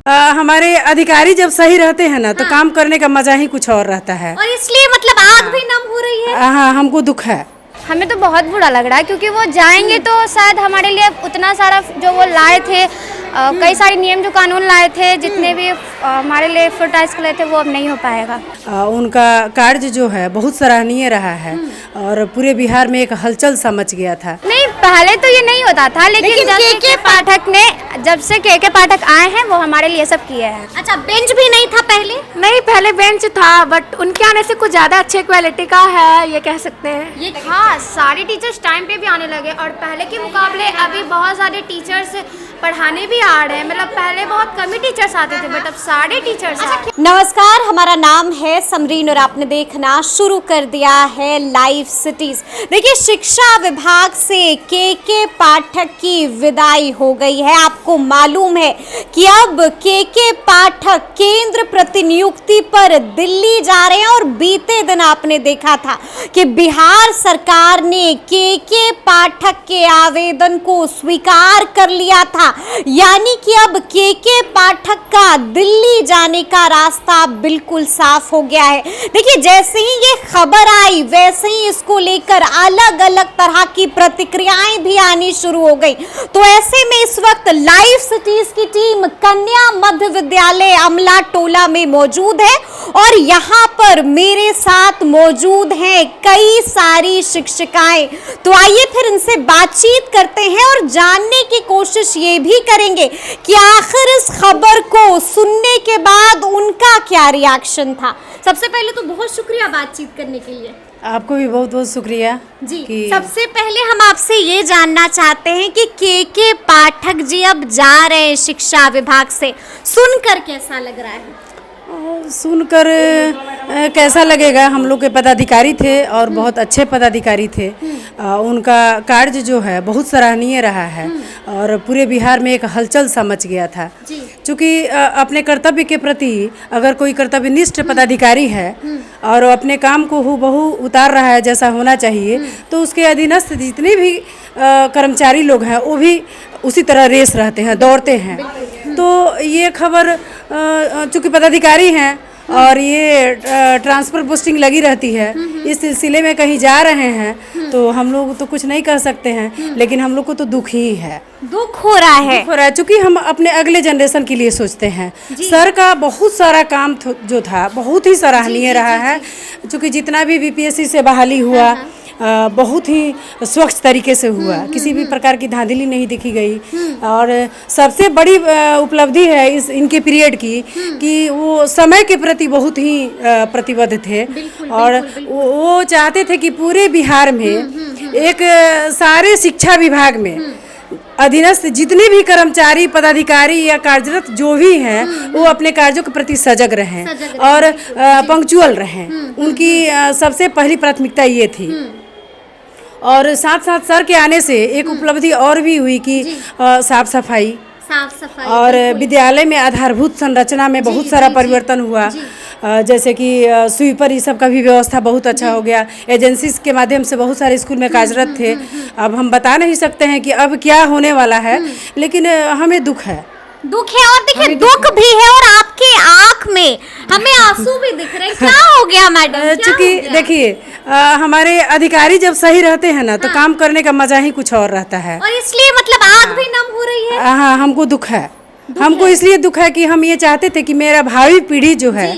हमारे अधिकारी जब सही रहते हैं ना तो काम करने का मजा ही कुछ और रहता है। और इसलिए मतलब आग भी नम हो रही है। हाँ, हमको दुख है। हमें तो बहुत बुरा लग रहा है क्योंकि वो जाएंगे तो शायद हमारे लिए उतना सारा जो वो लाए थे, कई सारे नियम जो कानून लाए थे, जितने भी हमारे लिए एडवर्टाइज कर रहे थे, वो अब नहीं हो पाएगा। उनका कार्य जो है बहुत सराहनीय रहा है और पूरे बिहार में एक हलचल सा मच गया था। नहीं, पहले तो ये नहीं होता था, लेकिन जब से के पाठक आए हैं वो हमारे लिए सब किए हैं। अच्छा, बेंच भी नहीं था पहले? नहीं, पहले बेंच था बट उनके आने से कुछ ज़्यादा अच्छे क्वालिटी का है, ये कह सकते हैं। हाँ, सारे टीचर्स टाइम पे भी आने लगे और पहले के मुकाबले अभी बहुत सारे टीचर्स पढ़ाने भी आ रहे हैं। मतलब पहले बहुत कम ही टीचर्स आते थे बट अब सारे टीचर्स नमस्कार, हमारा नाम है समरीन और आपने देखना शुरू कर दिया है लाइव सिटीज। देखिए, शिक्षा विभाग से के पाठक की विदाई हो गई है। आपको मालूम है कि अब के पाठक केंद्र प्रतिनियुक्ति पर दिल्ली जा रहे हैं और बीते दिन आपने देखा था कि बिहार सरकार ने के पाठक के आवेदन को स्वीकार कर लिया था। यानी कि अब के पाठक का दिल्ली जाने का रास्ता बिल्कुल साफ हो गया है। देखिए, जैसे ही ये खबर आई वैसे ही इसको लेकर अलग अलग तरह की प्रतिक्रियाएं भी आनी शुरू हो गई। तो ऐसे में इस वक्त लाइव सिटीज की टीम कन्या मध्य विद्यालय अमला टोला में मौजूद है और यहाँ पर मेरे साथ मौजूद हैं कई सारी शिक्षिकाएं। तो आइए फिर इनसे बातचीत करते हैं और जानने की कोशिश ये भी करेंगे कि आखिर इस खबर को सुनने के बाद उनका क्या रिएक्शन था। सबसे पहले तो बहुत शुक्रिया बातचीत करने के लिए। आपको भी बहुत बहुत शुक्रिया जी। सबसे पहले हम आपसे ये जानना चाहते हैं कि के पाठक जी अब जा रहे हैं शिक्षा विभाग से, सुनकर कैसा लग रहा है? सुनकर कैसा लगेगा, हम लोग के पदाधिकारी थे और बहुत अच्छे पदाधिकारी थे। उनका कार्य जो है बहुत सराहनीय रहा है और पूरे बिहार में एक हलचल सा मच गया था। क्योंकि अपने कर्तव्य के प्रति अगर कोई कर्तव्यनिष्ठ पदाधिकारी है और अपने काम को हूबहू उतार रहा है जैसा होना चाहिए, तो उसके अधीनस्थ जितने भी कर्मचारी लोग हैं वो भी उसी तरह रेस रहते हैं, दौड़ते हैं। तो ये खबर चूँकि पदाधिकारी हैं और ये ट्रांसफ़र पोस्टिंग लगी रहती है, इस सिलसिले में कहीं जा रहे हैं तो हम लोग तो कुछ नहीं कर सकते हैं, लेकिन हम लोग को तो दुख ही है। दुख हो रहा है चूँकि हम अपने अगले जनरेशन के लिए सोचते हैं। सर का बहुत सारा काम जो था बहुत ही सराहनीय रहा है। चूँकि जितना भी बीपीएससी से बहाली हुआ बहुत ही स्वच्छ तरीके से हुआ, किसी भी प्रकार की धांधली नहीं देखी गई। और सबसे बड़ी उपलब्धि है इनके पीरियड की कि वो समय के प्रति बहुत ही प्रतिबद्ध थे और वो चाहते थे कि पूरे बिहार में एक सारे शिक्षा विभाग में अधीनस्थ जितने भी कर्मचारी पदाधिकारी या कार्यरत जो भी हैं वो अपने कार्यों के प्रति सजग रहें और पंक्चुअल रहें। उनकी सबसे पहली प्राथमिकता ये थी। और साथ साथ सर के आने से एक उपलब्धि और भी हुई कि साफ सफाई और विद्यालय में आधारभूत संरचना में बहुत सारा परिवर्तन हुआ। जैसे कि स्वीपर ये सब का भी व्यवस्था बहुत अच्छा हो गया। एजेंसीज के माध्यम से बहुत सारे स्कूल में कार्यरत थे। अब हम बता नहीं सकते हैं कि अब क्या होने वाला है, लेकिन हमें दुख है। और देखिए दुख भी है और आपके आंख में हमें आंसू भी दिख रहे हैं। क्या हो गया मैडम? चूँकि देखिए, हमारे अधिकारी जब सही रहते हैं ना तो काम करने का मजा ही कुछ और रहता है। और इसलिए मतलब आग भी नम हो रही है। हाँ, हमको दुख है। हमको इसलिए दुख है कि हम ये चाहते थे कि मेरा भावी पीढ़ी जो है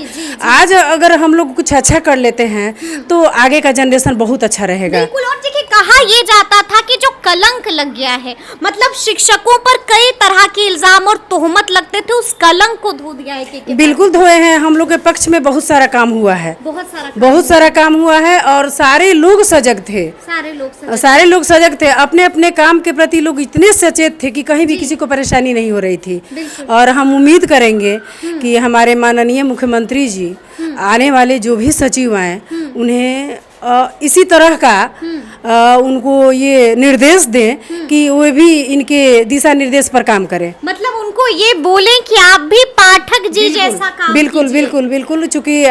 आज अगर हम लोग कुछ अच्छा कर लेते हैं तो आगे का जनरेशन बहुत अच्छा रहेगा। बिल्कुल। और देखिए, कहा ये जाता था कि जो कलंक लग गया है, मतलब शिक्षकों पर कई तरह के इल्जाम और तोहमत लगते थे, उस कलंक को धो दिया है। बिल्कुल धोए हैं। हम लोग के पक्ष में बहुत सारा काम हुआ है, बहुत सारा काम हुआ है और सारे लोग सजग थे। सारे लोग सजग थे। अपने अपने काम के प्रति लोग इतने सचेत थे कि कहीं भी किसी को परेशानी नहीं हो रही थी। और हम उम्मीद करेंगे कि हमारे माननीय मुख्यमंत्री जी आने वाले जो भी सचिव आए उन्हें इसी तरह का उनको ये निर्देश दें कि वे भी इनके दिशा निर्देश पर काम करें। मतलब उनको ये बोलें कि आप भी पाठक जी जैसा काम बिल्कुल कीजिए। बिल्कुल बिल्कुल, चूंकि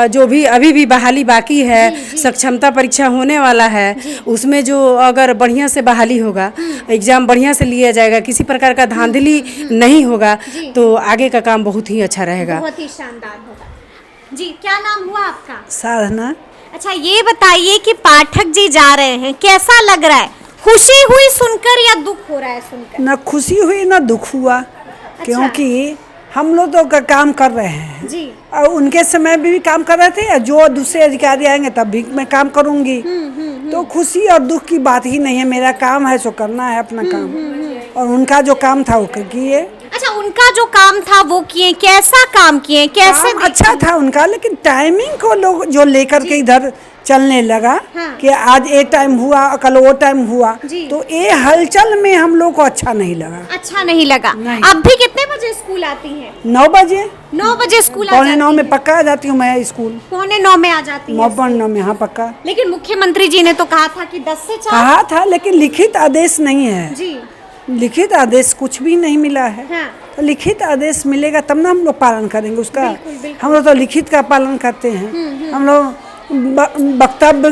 जो भी अभी भी बहाली बाकी है, सक्षमता परीक्षा होने वाला है, उसमें जो अगर बढ़िया से बहाली होगा, एग्जाम बढ़िया से लिया जाएगा, किसी प्रकार का धांधली नहीं होगा, तो आगे का काम बहुत ही अच्छा रहेगा। बहुत ही शानदार होगा। जी, क्या नाम हुआ आपका? साधना। अच्छा, ये बताइए कि पाठक जी जा रहे हैं, कैसा लग रहा है? खुशी हुई सुनकर या दुख हो रहा है सुनकर? न खुशी हुई न दुख हुआ, क्योंकि हम लोग तो काम कर रहे हैं जी। और उनके समय भी काम कर रहे थे, जो दूसरे अधिकारी आएंगे तब भी मैं काम करूंगी। तो खुशी और दुख की बात ही नहीं है, मेरा काम है सो करना है अपना काम, और उनका जो काम था वो किए। अच्छा, उनका जो काम था वो किए, कैसा काम किए, कैसे? काम अच्छा था उनका, लेकिन टाइमिंग को लोग जो लेकर के इधर चलने लगा, हाँ। कि आज ये टाइम हुआ कल वो टाइम हुआ, जी। तो ये हलचल में हम लोग को अच्छा नहीं लगा। अच्छा नहीं लगा। नहीं। अब भी कितने बजे स्कूल आती हैं? 9 बजे, 9 बजे स्कूल आ पौने जाती 9 में हैं। पक्का आ जाती हूँ मैं स्कूल। 9:45 में आ जाती है। 9 में, हाँ पक्का। लेकिन मुख्यमंत्री जी ने तो कहा था कि 10 से 4। कहा था, लेकिन लिखित आदेश नहीं है। जी। लिखित आदेश कुछ भी नहीं मिला है। हाँ। तो लिखित आदेश मिलेगा तब ना हम लोग पालन करेंगे उसका। बिल्कुल, बिल्कुल। हम लोग तो लिखित का पालन करते हैं। हम लोग वक्तव्य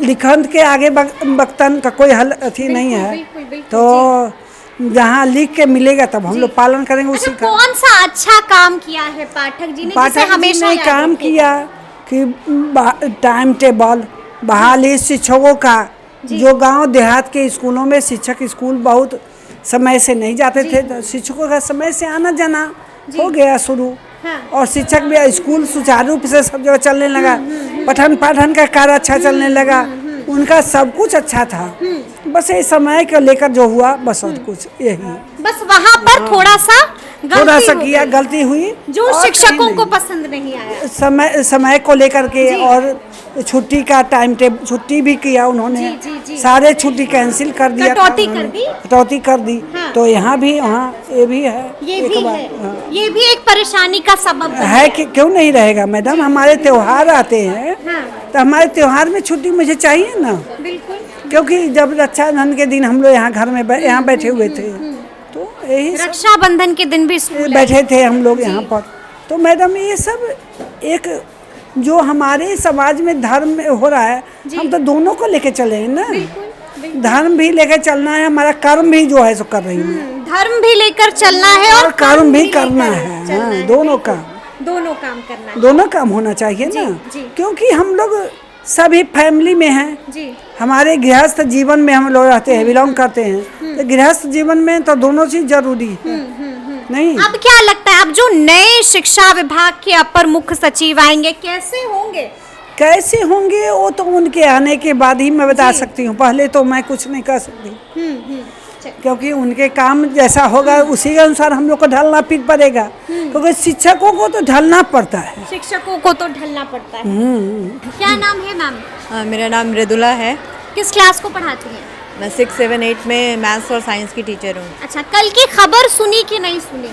लिखन के आगे वक्तन का कोई हल अथी नहीं है। बिल्कुल, बिल्कुल, तो जहाँ लिख के मिलेगा तब हम लोग पालन करेंगे अच्छा, उसी का। कौन सा अच्छा काम किया है पाठक जी ने, जिसे पाठक जी हमेशा ने याद काम रखेगा? किया कि टाइम टेबल बहाली शिक्षकों का, जो गांव देहात के स्कूलों में शिक्षक स्कूल बहुत समय से नहीं जाते थे, तो शिक्षकों का समय से आना जाना हो गया शुरू। हाँ। और शिक्षक भी स्कूल सुचारू रूप से सब जगह चलने लगा, पठन पाठन का कार्य अच्छा चलने लगा, उनका सब कुछ अच्छा था। बस ये समय को लेकर जो हुआ, बस और कुछ यही, बस वहाँ पर थोड़ा सा थोड़ा सा हो किया, गई, गलती हुई जो और शिक्षकों कहीं को नहीं। पसंद नहीं आया। समय को लेकर के, और छुट्टी का टाइम टेबल, छुट्टी भी किया उन्होंने। जी। सारे छुट्टी कैंसिल कर दिया, कटौती कर दी? कटौती कर दी। हाँ। तो यहाँ भी, वहाँ ये भी है, ये एक भी बात, है, हाँ। ये भी एक परेशानी का सबब बन है गया। कि क्यों नहीं रहेगा मैडम, हमारे त्योहार आते हैं, हाँ। तो हमारे त्योहार में छुट्टी मुझे चाहिए ना, बिल्कुल। क्योंकि जब रक्षाबंधन के दिन हम लोग यहाँ घर में यहाँ बैठे हुए थे, तो यही सब रक्षाबंधन के दिन भी स्कूल है। बैठे थे हम लोग यहाँ पर। तो मैडम ये सब एक जो हमारे समाज में धर्म में हो रहा है, हम तो दोनों को लेके चले हैं ना। धर्म भी लेके चलना है, हमारा कर्म भी जो है सो कर रही है, धर्म भी लेकर चलना है और कर्म भी लेकर करना है। चलना हाँ, है। दोनों काम, दोनों काम करना है। दोनों काम होना चाहिए ना, जी। क्योंकि हम लोग सभी फैमिली में हैं। जी। हमारे गृहस्थ जीवन में हम लोग रहते हैं, बिलोंग करते हैं, तो गृहस्थ जीवन में तो दोनों चीज जरूरी है। नहीं, अब क्या लगता है, अब जो नए शिक्षा विभाग के अपर मुख्य सचिव आएंगे, कैसे होंगे? कैसे होंगे वो तो उनके आने के बाद ही मैं बता सकती हूँ, पहले तो मैं कुछ नहीं कर सकती, क्योंकि उनके काम जैसा होगा उसी के अनुसार हम लोग को ढलना फिर पड़ेगा, क्योंकि शिक्षकों को तो ढलना पड़ता है। शिक्षकों को तो ढलना पड़ता है। क्या नाम है मैम? मेरा नाम मृदुला है। किस क्लास को पढ़ाती हैं? मैं 6, 7, 8 में मैथ्स और साइंस की टीचर हूँ। अच्छा, कल की खबर सुनी कि नहीं सुनी?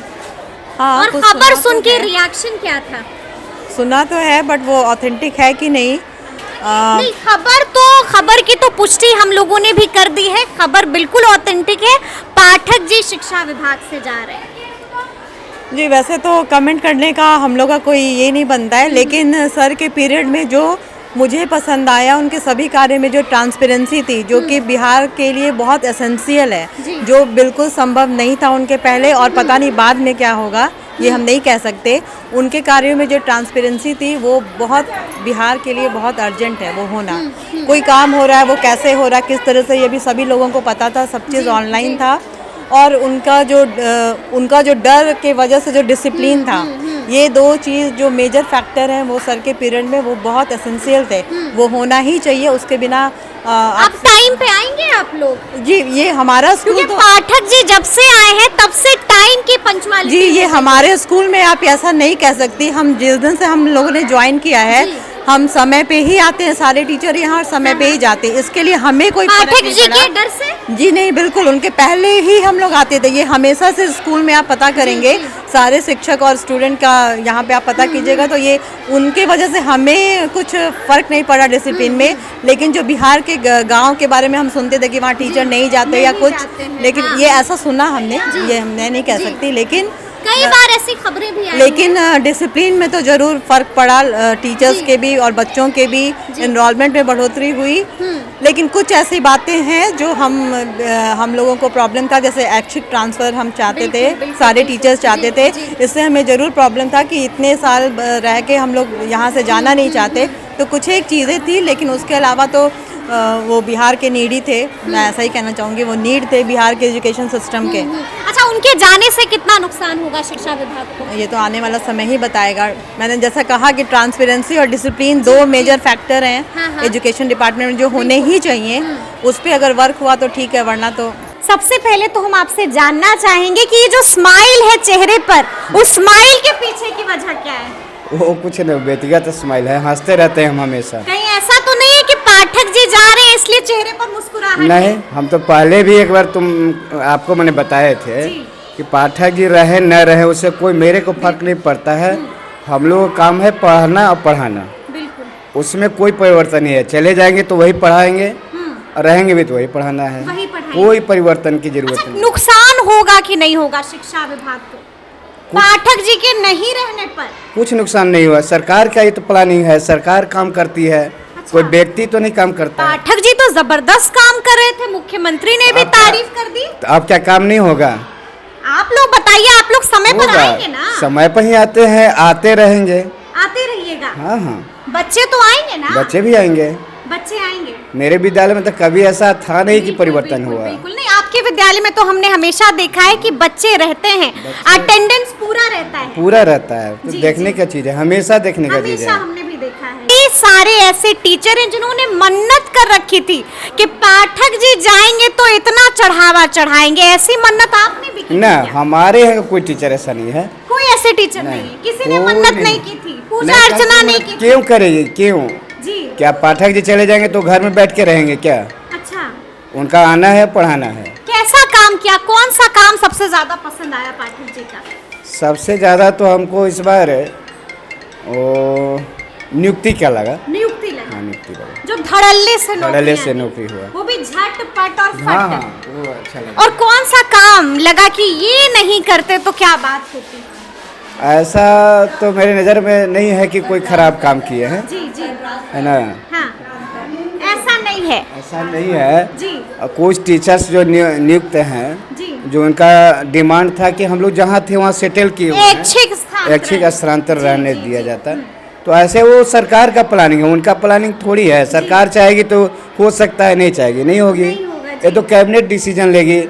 हाँ, और कुछ खबर सुना सुन तो के है। रिएक्शन क्या था? सुना तो है, बट वो ऑथेंटिक है कि नहीं। नहीं, खबर की तो पुष्टि हम लोगों ने भी कर दी है, खबर बिल्कुल ऑथेंटिक है। पाठक जी शिक्षा विभाग से जा रहे हैं। जी, वैसे तो कमेंट करने का हम लोग का कोई ये नहीं बनता है, लेकिन सर के पीरियड में जो मुझे पसंद आया, उनके सभी कार्य में जो ट्रांसपेरेंसी थी, जो कि बिहार के लिए बहुत एसेंशियल है, जो बिल्कुल संभव नहीं था उनके पहले, और पता नहीं बाद में क्या होगा, ये हम नहीं कह सकते। उनके कार्यों में जो ट्रांसपेरेंसी थी वो बहुत बिहार के लिए बहुत अर्जेंट है वो होना। कोई काम हो रहा है, वो कैसे हो रहा है, किस तरह से, ये भी सभी लोगों को पता था, सब चीज़ ऑनलाइन था। और उनका जो डर के वजह से जो डिसिप्लिन था, ये दो चीज़ जो मेजर फैक्टर हैं वो सर के पीरियड में वो बहुत एसेंशियल थे, वो होना ही चाहिए। उसके बिना अब टाइम पे आएंगे आप लोग? जी, ये हमारा स्कूल क्योंकि तो पाठक जी जब से आए हैं तब से टाइम की पंचुअलिटी। जी, ये हमारे स्कूल में आप ऐसा नहीं कह सकती। हम जिस दिन से हम लोगों ने ज्वाइन किया है, हम समय पे ही आते हैं, सारे टीचर यहाँ और समय पे ही जाते हैं। इसके लिए हमें कोई फर्क पाठक नहीं जी पड़ा। के डर से? जी नहीं, बिल्कुल, उनके पहले ही हम लोग आते थे। ये हमेशा से स्कूल में आप पता करेंगे, सारे शिक्षक और स्टूडेंट का यहाँ पे आप पता कीजिएगा तो ये उनके वजह से हमें कुछ फ़र्क नहीं पड़ा डिसिप्लिन में। लेकिन जो बिहार के गांव के बारे में हम सुनते थे कि वहाँ टीचर नहीं जाते या कुछ, लेकिन ये ऐसा सुना हमने, ये हमने नहीं कह सकती, लेकिन कई बार ऐसी खबरें भी आई लेकिन डिसिप्लिन में तो ज़रूर फ़र्क पड़ा, टीचर्स के भी और बच्चों के भी एनरोलमेंट में बढ़ोतरी हुई। लेकिन कुछ ऐसी बातें हैं जो हम लोगों को प्रॉब्लम था, जैसे ऐच्छिक ट्रांसफ़र हम चाहते थे, सारे टीचर्स चाहते थे, इससे हमें ज़रूर प्रॉब्लम था कि इतने साल रह के हम लोग यहाँ से जाना नहीं चाहते। तो कुछ एक चीज़ें थी, लेकिन उसके अलावा तो वो बिहार के नीड ही थे, मैं ऐसा ही कहना चाहूँगी, वो नीड थे बिहार के एजुकेशन सिस्टम के। अच्छा, उनके जाने से कितना नुकसान होगा शिक्षा विभाग को? ये तो आने वाला समय ही बताएगा। मैंने जैसा कहा कि ट्रांसपेरेंसी और डिसिप्लिन दो मेजर फैक्टर हैं एजुकेशन डिपार्टमेंट में जो होने ही चाहिए, उस पर अगर वर्क हुआ तो ठीक है, वरना तो। सबसे पहले तो हम आपसे जानना चाहेंगे कि ये जो स्माइल है चेहरे पर, उस स्माइल के पीछे की वजह क्या है? वो कुछ नहीं, व्यक्तिगत स्माइल है, हंसते रहते हैं हम हमेशा। कहीं ऐसा तो नहीं है कि पाठक जी जा रहे हैं इसलिए चेहरे पर मुस्कुराहट? नहीं, हम तो पहले भी एक बार आपको मैंने बताए थे कि पाठक जी रहे न रहे उससे कोई मेरे को फर्क नहीं पड़ता है। हम लोग का काम है पढ़ना और पढ़ाना, बिल्कुल उसमें कोई परिवर्तन नहीं है। चले जाएंगे तो वही पढ़ाएंगे और रहेंगे भी तो वही पढ़ाना है, वही पढ़ाएंगे। कोई परिवर्तन की जरूरत नहीं। नुकसान होगा कि नहीं होगा शिक्षा विभाग को पाठक जी के नहीं रहने पर? कुछ नुकसान नहीं हुआ, सरकार का ये तो प्लानिंग है, सरकार काम करती है, कोई व्यक्ति तो नहीं काम करता है। पाठक जी तो जबरदस्त काम कर रहे थे, मुख्यमंत्री ने भी तारीफ कर दी। तो अब क्या काम नहीं होगा? आप लोग बताइए, आप लोग समय पर होगा, आएंगे ना? समय पर ही आते हैं, आते रहेंगे। आते रहिएगा। हाँ हाँ, बच्चे तो आएंगे ना? बच्चे भी आएंगे। बच्चे आएंगे। मेरे विद्यालय में तो कभी ऐसा था नहीं कि परिवर्तन हुआ। बिल्कुल नहीं, आपके विद्यालय में तो हमने हमेशा देखा है कि बच्चे रहते हैं, अटेंडेंस पूरा रहता है। पूरा रहता है, तो देखने का चीज है, हमेशा देखने का चीज हमेशा है। हमने भी देखा है। ये सारे ऐसे टीचर हैं जिन्होंने मन्नत कर रखी थी कि पाठक जी जाएंगे तो इतना चढ़ावा चढ़ाएंगे, ऐसी मन्नत आपने भी की ना, थी क्या? हमारे यहाँ कोई टीचर ऐसा नहीं है। कोई ऐसे टीचर नहीं है, किसी ने कोई मन्नत नहीं की थी, पूजा अर्चना नहीं की थी। क्यों करेगी? क्यों? जी, क्या पाठक जी चले जाएंगे तो घर में बैठ के रहेंगे क्या? अच्छा, उनका आना है, पढ़ाना है। कैसा काम किया? कौन सा काम सबसे ज्यादा पसंद आया पाठक जी का? सबसे ज्यादा तो हमको इस बार वो नियुक्ति क्या लगा? नियुक्ति लगी। हाँ, नियुक्ति लगा, जो धड़ल्ले से नौकरी हुआ। वो भी झटपट और हाँ फट। हाँ, वो अच्छा लगा। और कौन सा काम लगा कि ये नहीं करते तो क्या बात होती? ऐसा तो मेरे नज़र में नहीं है कि कोई खराब काम किए हैं, जी जी, है ना? हाँ, ऐसा नहीं है। ऐसा नहीं है। जी और कुछ टीचर्स जो नियुक्त हैं, जी, जो उनका डिमांड था कि हम लोग जहाँ थे वहाँ सेटल किए हुए हैं, ऐच्छिक स्थानांतरण रहने दिया जाता। तो ऐसे वो सरकार का प्लानिंग है, उनका प्लानिंग थोड़ी है। सरकार चाहेगी तो हो सकता है, नहीं चाहेगी नहीं होगी। ये तो कैबिनेट डिसीजन लेगी,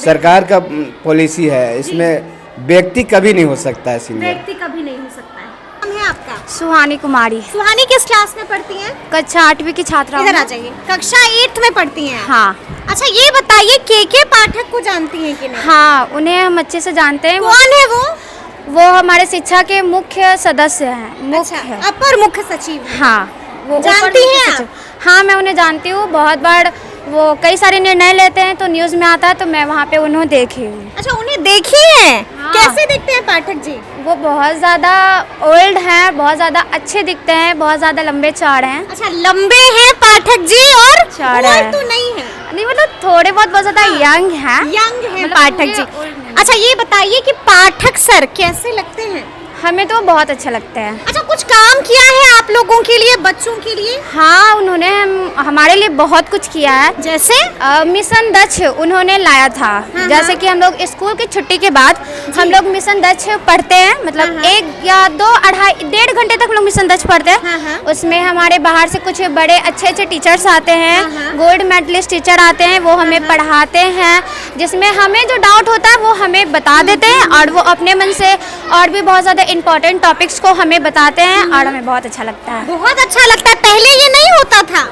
सरकार का पॉलिसी है, इसमें व्यक्ति कभी नहीं हो सकता है सीनियर। व्यक्ति कभी नहीं हो सकता है। नाम है आपका? सुहानी कुमारी, सुहानी किस क्लास में पढ़ती हैं? कक्षा 8वीं की छात्रा इधर आ हूँ। जाइए। कक्षा 8 में पढ़ती हैं आप? हाँ अच्छा, ये बताइए के पाठक को जानती हैं कि नहीं? हाँ, उन्हें हम अच्छे से जानते हैं। कौन है वो? वो हमारे शिक्षा के मुख्य सदस्य हैं, मुख्य। अपर मुख्य सचिव हैं। हाँ, वो जानती ऊपर मुख्य हैं सचिव। हाँ, मैं उन्हें जानती हूँ। बहुत बार वो कई सारे निर्णय लेते हैं तो न्यूज़ में आता है, तो मैं वहाँ पे उन्हें देखी हूँ। अच्छा, उन्हें देखी है? हाँ। कैसे दिखते हैं पाठक जी? वो बहुत ज़्यादा ओल्ड हैं, बहुत ज़्यादा अच्छे दिखते हैं, बहुत ज़्यादा लंबे चौड़े हैं। अच्छा, लंबे हैं पाठक जी और चौड़े उम्र हैं। तो नहीं है? नहीं, मतलब थोड़े बहुत ज़्यादा यंग हैं। यंग है मतलब पाठक पूरे जी। old नहीं। अच्छा, ये बताइए कि पाठक सर कैसे लगते हैं? हमें तो बहुत अच्छा लगता है। अच्छा, कुछ काम किया है आप लोगों के लिए, बच्चों के लिए? हाँ, उन्होंने हमारे लिए बहुत कुछ किया है। जैसे? मिशन दक्ष उन्होंने लाया था। जैसे कि हम लोग स्कूल की छुट्टी के बाद हम लोग मिशन दक्ष पढ़ते हैं, मतलब 1 या 2 अढ़ाई 1.5 घंटे तक हम लोग मिशन दक्ष पढ़ते हैं। उसमें हमारे बाहर से कुछ बड़े अच्छे अच्छे टीचर्स आते हैं, गोल्ड मेडलिस्ट टीचर आते हैं, वो हमें पढ़ाते हैं, जिसमें हमें जो डाउट होता है वो हमें बता देते हैं और वो अपने मन से और भी बहुत ज़्यादा इम्पोर्टेंट टॉपिक्स को हमें बताते हैं और हमें बहुत अच्छा लगता है। बहुत अच्छा लगता है। पहले ये नहीं होता था?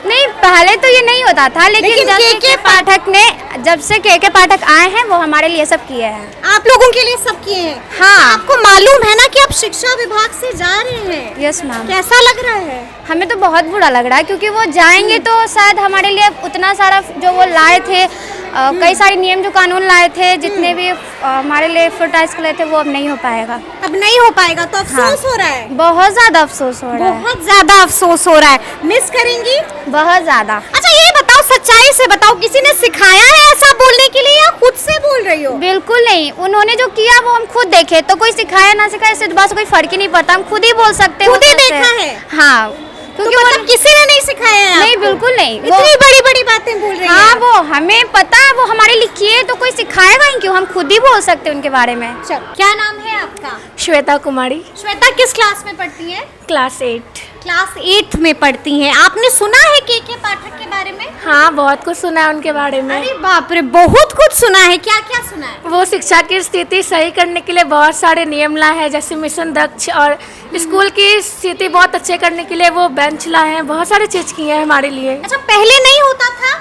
नहीं, पहले तो ये नहीं होता था, लेकिन जब से के पाठक ने जब से के पाठक आए हैं वो हमारे लिए सब किए हैं। आप लोगों के लिए सब किए हैं? हाँ। आपको मालूम है ना कि आप शिक्षा विभाग से जा रहे हैं? Yes ma'am. कैसा लग रहा है? हमें तो बहुत बुरा लग रहा है, क्योंकि वो जाएंगे तो शायद हमारे लिए उतना सारा जो वो लाए थे कई सारे नियम जो कानून लाए थे, जितने भी हमारे लिए एडवर्टाइज कर रहे थे, वो अब नहीं हो पाएगा। अब नहीं हो पाएगा तो अफसोस हो रहा है, बहुत ज़्यादा अफसोस हो रहा है, बहुत ज्यादा अफसोस हो रहा है। मिस करेंगी? बहुत ज़्यादा। अच्छा ये बताओ, सच्चाई से बताओ, किसी ने सिखाया है ऐसा बोलने के लिए या खुद से बोल रही हो? बिल्कुल नहीं, उन्होंने जो किया वो हम खुद देखे, तो कोई सिखाया ना सिखाया इससे बात से कोई फर्क ही नहीं पड़ता, हम खुद ही बोल सकते हैं। खुद ही देखा है? हाँ, क्योंकि तो मतलब किसी ने नहीं सिखाया है? नहीं, बिल्कुल नहीं। इतनी बड़ी बड़ी बातें बोल रही है। हाँ, वो हमें पता है, वो हमारे लिए किए, तो कोई सिखाएगा ही क्यों, हम खुद ही बोल सकते हैं उनके बारे में। चलो, क्या नाम है आपका? श्वेता कुमारी, श्वेता किस क्लास में पढ़ती है? क्लास 8। क्लास 8 में पढ़ती हैं। आपने सुना है के पाठक के बारे में? हाँ, बहुत कुछ सुना है उनके बारे में। अरे बाप रे, बहुत कुछ सुना है। क्या क्या सुना है? वो शिक्षा की स्थिति सही करने के लिए बहुत सारे नियम लाए हैं, जैसे मिशन दक्ष, और स्कूल की स्थिति बहुत अच्छे करने के लिए वो बेंच लाए हैं, बहुत सारी चीज की है हमारे लिए। अच्छा, पहले नहीं होता था?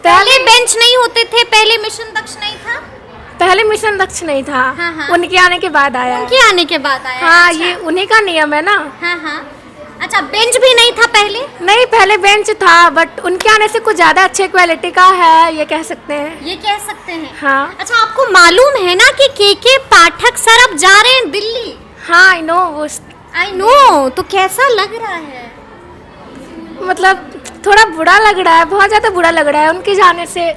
पहले बेंच नहीं होते थे, पहले मिशन दक्ष नहीं था? पहले मिशन दक्ष नहीं था। हाँ। उनके आने के बाद आया है। उनके आने के बाद आया? हाँ, अच्छा। ये उन्हीं का नियम है ना। हाँ। अच्छा, बेंच भी नहीं था पहले? नहीं, पहले बेंच था, बट उनके आने से कुछ ज्यादा अच्छे क्वालिटी का है, ये कह सकते हैं। ये कह सकते हैं। हाँ। अच्छा, आपको मालूम है ना कि के पाठक सर अब जा रहे हैं दिल्ली? हाँ, आई नो। वो आई नो। तो कैसा लग रहा है? मतलब थोड़ा बुरा लग रहा है, बहुत ज्यादा बुरा लग रहा है उनके जाने से।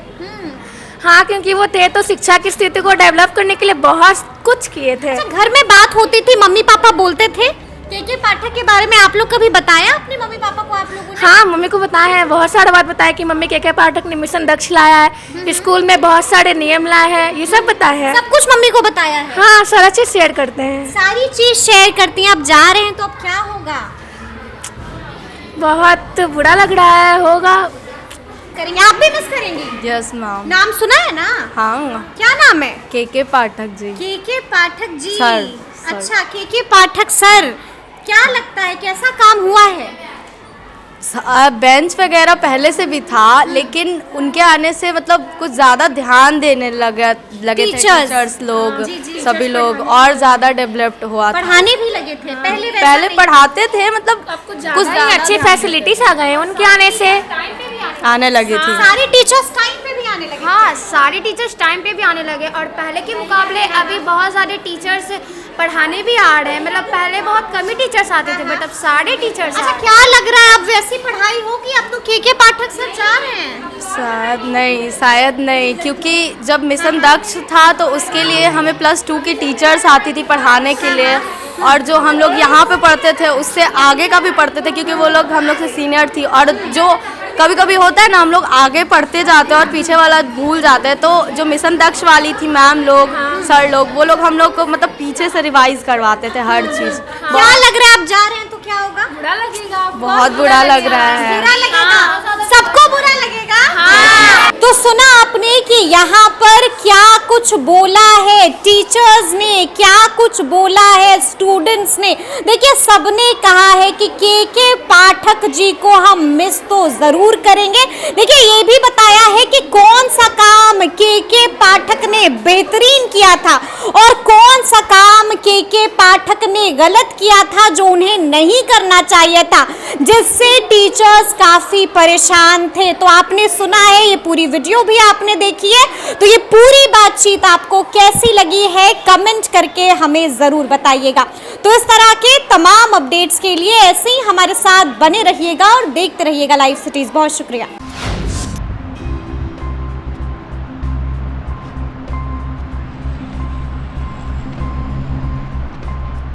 हाँ, क्योंकि वो थे तो शिक्षा की स्थिति को डेवलप करने के लिए बहुत कुछ किए थे। अच्छा, घर में बात होती थी, मम्मी पापा बोलते थे के पाठक के बारे में? आप लोग कभी बताया अपने मम्मी पापा को आप लोगों ने? हाँ, मम्मी को बताया है, बहुत सारा बात बताया कि मम्मी के पाठक ने मिशन दक्ष लाया है, स्कूल में बहुत सारे नियम लाए हैं, ये सब बताया है। सब कुछ मम्मी को बताया है? हाँ, सारा चीज शेयर करते हैं। सारी चीज शेयर करती हैं। अब जा रहे हैं तो अब क्या होगा? बहुत बुरा लग रहा है, होगा। करेंगे, आप भी मिस करेंगी? Yes ma'am. नाम सुना है ना? हाँ, क्या नाम है? के पाठक जी। के पाठक जी। सर। अच्छा, के पाठक सर, क्या लगता है कैसा काम हुआ है? बेंच वगैरह पहले से भी था, लेकिन उनके आने से मतलब कुछ ज़्यादा ध्यान देने लगे थे टीचर्स लोग, जी, सभी लोग, और ज़्यादा डेवलप्ड हुआ था। पढ़ाने भी लगे थे पहले? वैसा पहले नहीं? पढ़ाते थे, मतलब कुछ ज़्यादा अच्छी फैसिलिटीज आ गए उनके आने से, आने लगी थी। सारे टीचर्स टाइम पे भी आने लगे? हाँ, सारे टीचर्स टाइम पे भी आने लगे, और पहले के मुकाबले अभी बहुत सारे टीचर्स पढ़ाने भी आ रहे हैं। मतलब पहले बहुत कम ही टीचर्स आते थे, बट अब सारे टीचर्स अच्छा, क्या लग रहा है अब वैसी पढ़ाई होगी? अब तो के पाठक सर जा रहे हैं। शायद नहीं, क्योंकि जब मिशन दक्ष था तो उसके लिए हमें +2 की टीचर्स आती थी पढ़ाने के लिए, और जो हम लोग यहाँ पे पढ़ते थे उससे आगे का भी पढ़ते थे, क्योंकि वो लोग हम लोग से सीनियर थी। और जो कभी कभी होता है ना, हम लोग आगे पढ़ते जाते हैं और पीछे वाला भूल जाते हैं, तो जो मिशन दक्ष वाली थी मैम लोग, सर लोग, वो लोग हम लोग को मतलब पीछे से रिवाइज करवाते थे हर चीज़। क्या लग रहा है अब जा रहे हैं तो क्या होगा? बुरा लगेगा, बहुत बुरा लग रहा है। बुरा लगेगा, सबको बुरा लगेगा। हाँ। तो सुना आपने कि यहाँ पर क्या कुछ बोला है टीचर्स ने, क्या कुछ बोला है स्टूडेंट्स ने। देखिए, सबने कहा है कि के पाठक जी को हम मिस तो जरूर करेंगे। देखिए, ये भी बताया है कि कौन सा काम के पाठक ने बेहतरीन किया था और कौन सा काम के पाठक ने गलत किया था, जो उन्हें नहीं करना चाहिए था, जिससे टीचर्स काफी परेशान थे। तो आपने सुना है, ये पूरी वीडियो भी आपने देखी है, तो ये पूरी बातचीत आपको कैसी लगी है कमेंट करके हमें जरूर बताइएगा। तो इस तरह के तमाम अपडेट्स के लिए ऐसे ही हमारे साथ बने रहिएगा और देखते रहिएगा लाइव सिटीज। बहुत शुक्रिया।